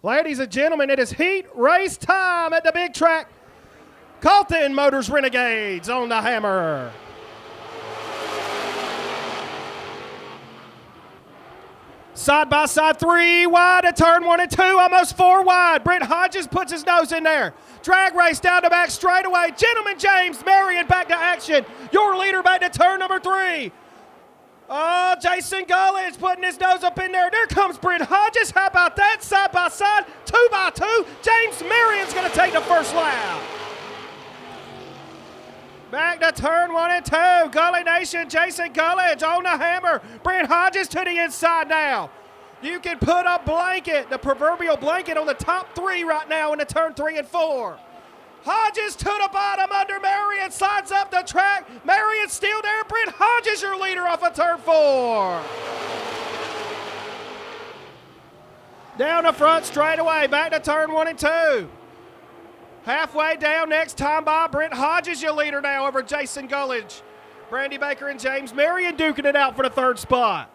Ladies and gentlemen, it is heat race time at the big track. Colton Motors Renegades on the hammer. Side by side, 3 wide at turn 1 and 2, almost 4 wide. Brent Hodges puts his nose in there. Drag race down the back straightaway. Gentleman James Marion back to action. Your leader back to turn number 3. Oh, Jason Gullidge putting his nose up in there. There comes Brent Hodges. How about that? Side by side, 2 by 2. James Marion's going to take the first lap. Back to turn 1 and 2. Gully Nation, Jason Gullidge on the hammer. Brent Hodges to the inside now. You can put a blanket, the proverbial blanket, on the top 3 right now in the turn 3 and 4. Hodges to the bottom under Marion, slides up the track. Marion's still there. Brent Hodges, your leader off of turn 4. Down the front straightaway, back to turn 1 and 2. Halfway down, next time by, Brent Hodges, your leader now over Jason Gullidge. Brandy Baker and James Marion duking it out for the 3rd spot.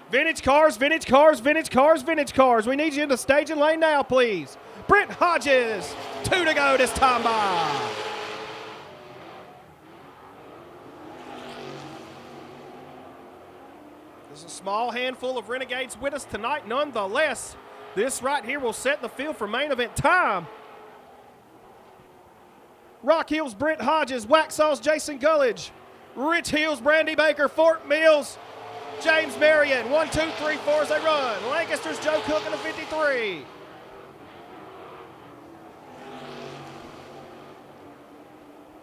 Vintage cars, vintage cars, vintage cars, vintage cars. We need you in the staging lane now, please. Brent Hodges, 2 to go this time by. There's a small handful of Renegades with us tonight. Nonetheless, this right here will set the field for main event time. Rock Hills, Brent Hodges. Waxhaws, Jason Gullidge. Rich Hills, Brandy Baker. Fort Mills, James Marion. 1, 2, 3, 4 as they run. Lancaster's Joe Cook in the 53.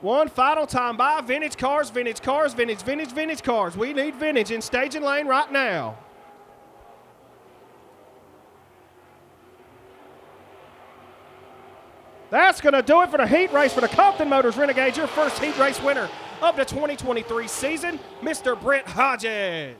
One final time by. Vintage cars, vintage cars, vintage, vintage, vintage cars. We need vintage in staging lane right now. That's going to do it for the heat race for the Colton Motors Renegades. Your first heat race winner of the 2023 season, Mr. Brent Hodges.